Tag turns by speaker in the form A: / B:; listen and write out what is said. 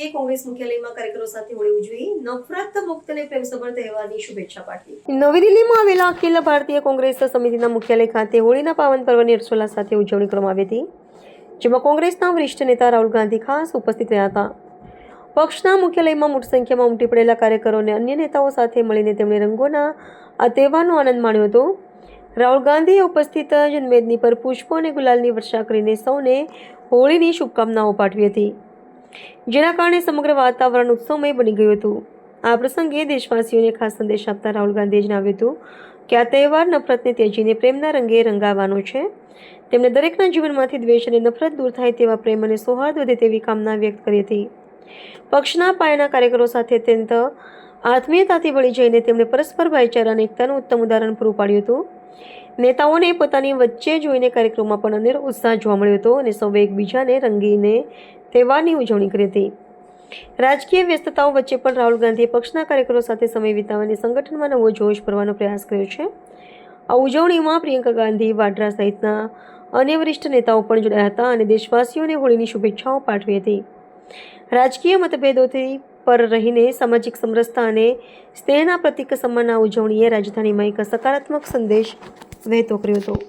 A: પાર્ટીએ કોંગ્રેસ મુખ્યાલયમાં કાર્યકરો સાથે હોળી ઉજવી નફરત મુક્ત અને પ્રેમસભર તહેવારની શુભેચ્છા પાઠવી। નવી દિલ્હીમાં આવેલા અખિલ ભારતીય કોંગ્રેસ સમિતિના મુખ્યાલય ખાતે હોળીના પાવન પર્વની હર્ષોલ્લાસ સાથે ઉજવણી કરવામાં આવી હતી, જેમાં કોંગ્રેસના વરિષ્ઠ નેતા રાહુલ ગાંધી ખાસ ઉપસ્થિત રહ્યા હતા। પક્ષના મુખ્યાલયમાં મોટી સંખ્યામાં ઉમટી પડેલા કાર્યકરો અને અન્ય નેતાઓ સાથે મળીને તેમણે રંગોના આ તહેવારનો આનંદ માણ્યો હતો। રાહુલ ગાંધીએ ઉપસ્થિત જનમેદની પર પુષ્પો અને ગુલાલની વર્ષા કરીને સૌને હોળીની શુભકામનાઓ પાઠવી હતી, જેના કારણે સમગ્ર વાતાવરણ ઉત્સવમય બની ગયું હતું। આ પ્રસંગે દેશવાસીઓને ખાસ સંદેશ આપતા રાહુલ ગાંધીએ જણાવ્યું હતું કે આ તહેવાર નફરતને ત્યજીને પ્રેમના રંગે રંગાવવાનો છે। તેમણે દરેકના જીવનમાંથી દ્વેષ અને નફરત દૂર થાય તેવા પ્રેમ અને સૌહાર્દ વધે તેવી કામના વ્યક્ત કરી હતી। પક્ષના પાયાના કાર્યકરો સાથે અત્યંત આત્મીયતાથી ભળી જઈને તેમણે પરસ્પર ભાઈચારા અને એકતાનું ઉત્તમ ઉદાહરણ પૂરું પાડ્યું હતું। નેતાઓને પોતાની વચ્ચે જોઈને કાર્યક્રમમાં પણ અનેરો ઉત્સાહ જોવા મળ્યો હતો અને સૌએ એકબીજાને રંગીને તહેવારની ઉજવણી કરી હતી। રાજકીય વ્યસ્તતાઓ વચ્ચે પણ રાહુલ ગાંધીએ પક્ષના કાર્યકરો સાથે સમય વિતાવવાની સંગઠનમાં નવો જોશ ભરવાનો પ્રયાસ કર્યો છે। આ ઉજવણીમાં પ્રિયંકા ગાંધી વાડ્રા સહિતના અન્ય વરિષ્ઠ નેતાઓ પણ જોડાયા હતા અને દેશવાસીઓને હોળીની શુભેચ્છાઓ પાઠવી હતી। રાજકીય મતભેદોથી પર રહીને સામાજિક સમરસતા અને સ્નેહના પ્રતીક સમાનના ઉજવણીએ રાજધાનીમાં એક સકારાત્મક સંદેશ વહેતો કર્યો હતો।